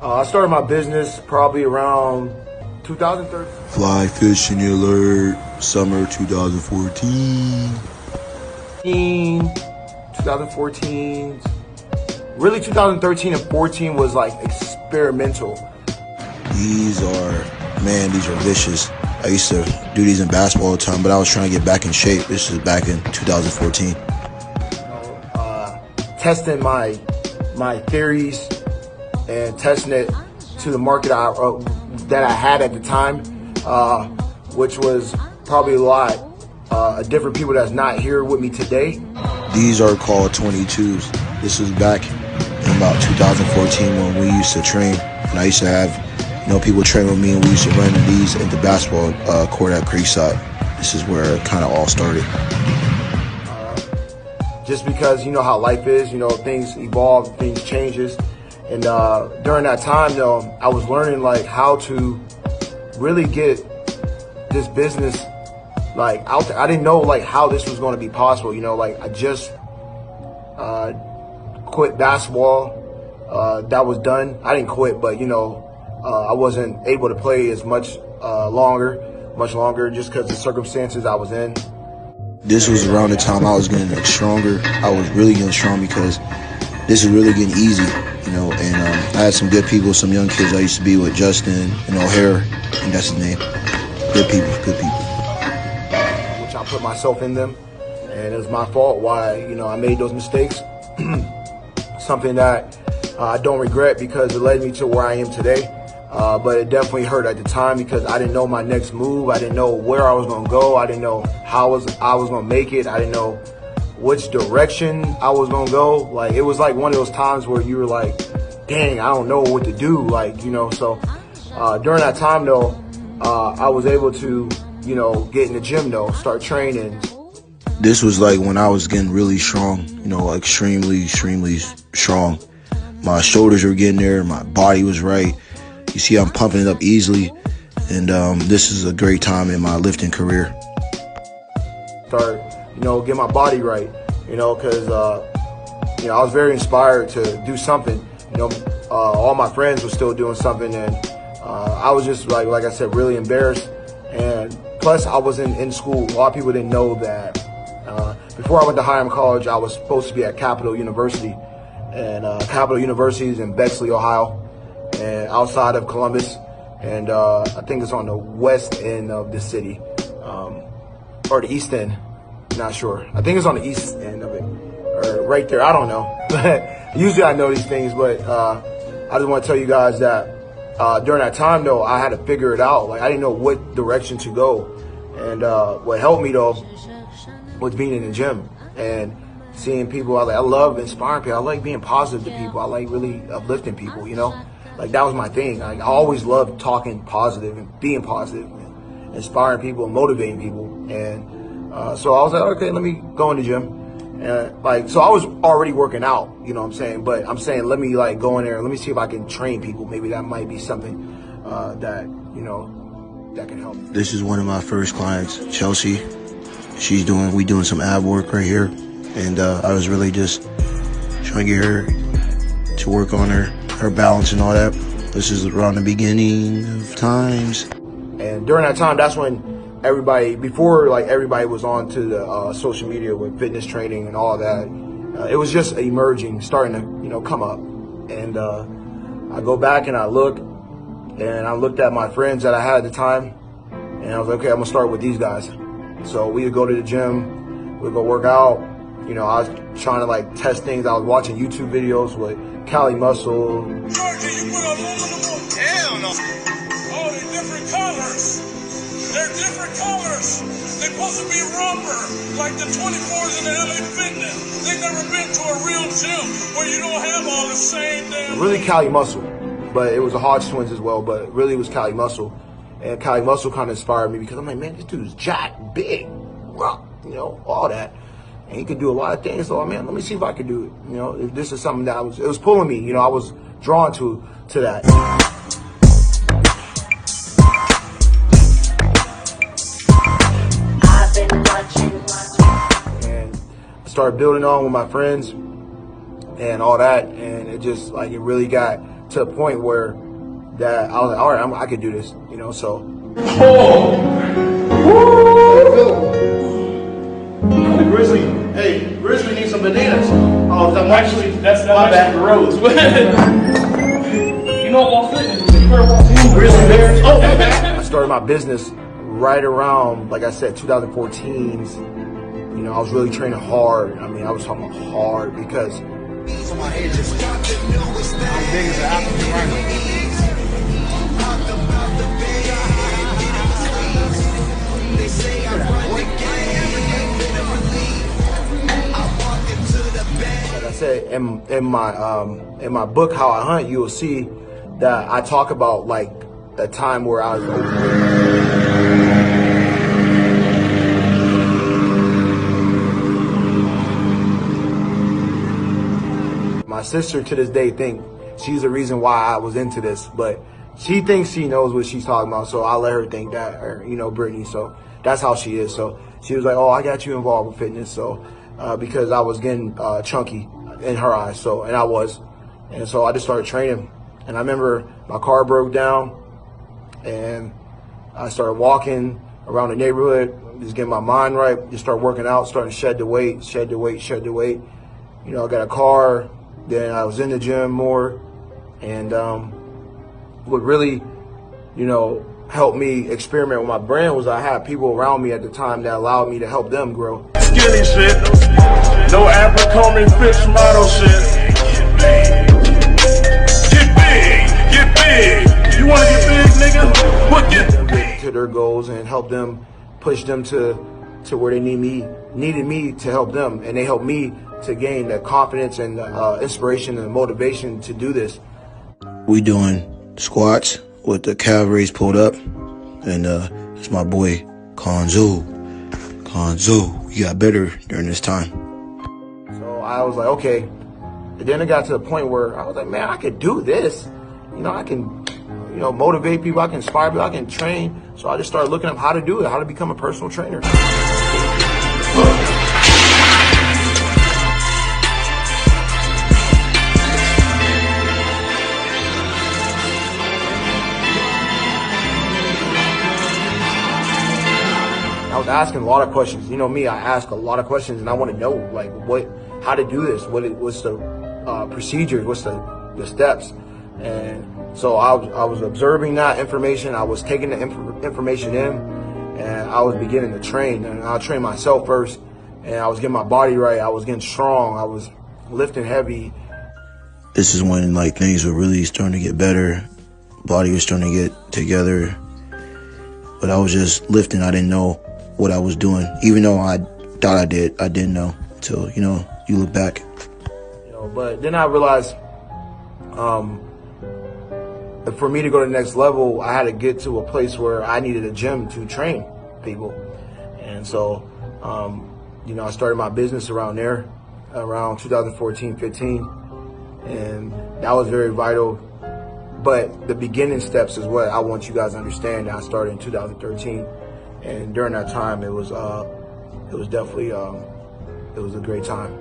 I started my business probably around 2013. Fly fishing alert, summer 2014. 2014. Really 2013 and 14 was like experimental. These are vicious. I used to do these in basketball all the time, but I was trying to get back in shape. This is back in 2014. Testing my theories and testing it to the market that I had at the time, which was probably a lot of different people that's not here with me today. These are called 22s. This was back in about 2014 when we used to train, and I used to have people train with me, and we used to run these at the basketball court at Creekside. This is where it kind of all started. Just because you know how life is, things evolve, things changes. And during that time, though, I was learning like how to really get this business like out there. I didn't know like how this was going to be possible. Like I just quit basketball. That was done. I didn't quit, but I wasn't able to play as much longer, just because the circumstances I was in. This was around the time I was getting stronger. I was really getting strong because this is really getting easy, and I had some good people, some young kids I used to be with, Justin and O'Hare, and that's his name. Good people. Which I put myself in them, and it was my fault why, I made those mistakes. Something that I don't regret because it led me to where I am today. But it definitely hurt at the time because I didn't know my next move. I didn't know where I was going to go. I didn't know how I was going to make it. I didn't know which direction I was going to go. Like, it was like one of those times where you were like, dang, I don't know what to do. So during that time, though, I was able to, get in the gym, though, start training. This was like when I was getting really strong, extremely strong. My shoulders were getting there. My body was right. You see, I'm pumping it up easily, and this is a great time in my lifting career. Start, get my body right, because, I was very inspired to do something. All my friends were still doing something, and I was just, like I said, really embarrassed. And plus, I wasn't in school. A lot of people didn't know that. Before I went to Higham College, I was supposed to be at Capital University, and Capital University is in Bexley, Ohio. And outside of Columbus, and I think it's on the west end of the city, or the east end, not sure. I think it's on the east end of it, or right there, I don't know. Usually I know these things, but I just want to tell you guys that during that time, though, I had to figure it out. Like, I didn't know what direction to go, and what helped me, though, was being in the gym and seeing people. I love inspiring people. I like being positive to people. I like really uplifting people, Like, that was my thing. Like, I always loved talking positive and being positive and inspiring people and motivating people. And so I was like, okay, let me go in the gym. And so I was already working out, you know what I'm saying? But I'm saying, let me go in there and let me see if I can train people. Maybe that might be something that, that can help. This is one of my first clients, Chelsea. We doing some ab work right here. And I was really just trying to get her to work on her balance and all that. This is around the beginning of times. And during that time, that's when everybody was on to the social media with fitness training and all that. It was just emerging, starting to, come up. And I go back and I looked at my friends that I had at the time, and I was like, okay, I'm gonna start with these guys. So we would go to the gym, we'd go work out. I was trying to test things. I was watching YouTube videos with Cali Muscle. Georgia, you put aluminum? Hell no. Oh, they're different colors. They're different colors. They're supposed to be rubber, like the 24s in the LA Fitness. They've never been to a real gym where you don't have all the same damn. Really Cali Muscle, but it was the Hodge twins as well, but really it was Cali Muscle. And Cali Muscle kind of inspired me because I'm like, man, this dude's jacked, big, rough, all that. And he could do a lot of things, so man, let me see if I could do it. If this is something that it was pulling me, I was drawn to that. I've been watching. And I started building on with my friends and all that, and it just it really got to a point where that I was like, all right, I could do this, you know. So. Grizzly, hey, Grizzly needs some bananas. Oh, Actually, that's gross. You know what fitness? Grizzly bears. Oh, my bad. I started my business right around, like I said, 2014. You know, I was really training hard. I mean, I was talking hard because. How big is the African rhino? Like I said, in my book, How I Hunt, you will see that I talk about like a time where I was my sister to this day think she's the reason why I was into this, but she thinks she knows what she's talking about, so I let her think that, or, you know, Brittany, so that's how she is. So she was like, oh, I got you involved with fitness, so because I was getting chunky in her eyes, so, and I was, and so I just started training. And I remember my car broke down, and I started walking around the neighborhood, just getting my mind right, just start working out, starting to shed the weight. You know, I got a car, then I was in the gym more, and what really, you know, helped me experiment with my brand was I had people around me at the time that allowed me to help them grow. Skinny shit, no Abercrombie Fitch model shit. Get big. You wanna get big, nigga? What get to their goals and help them, push them to where they needed me to help them, and they helped me to gain the confidence and inspiration and motivation to do this. We doing squats with the calf raise pulled up, and it's my boy Kanzu. You got better during this time. So I was like, okay. And then it got to the point where I was like, man, I could do this. You know, I can, you know, motivate people, I can inspire people, I can train. So I just started looking up how to do it, how to become a personal trainer. I was asking a lot of questions. You know me, I ask a lot of questions, and I want to know, like, how to do this, what's the procedure, what's the steps. And so I was observing that information, I was taking the information in, and I was beginning to train. And I trained myself first, and I was getting my body right, I was getting strong, I was lifting heavy. This is when, like, things were really starting to get better, body was starting to get together, but I was just lifting. I didn't know what I was doing, even though I thought I didn't know until, you know, you look back. You know, but then I realized for me to go to the next level, I had to get to a place where I needed a gym to train people. And so, you know, I started my business around there, around 2014, 15, and that was very vital. But the beginning steps is what I want you guys to understand. I started in 2013, and during that time, it was definitely, it was a great time.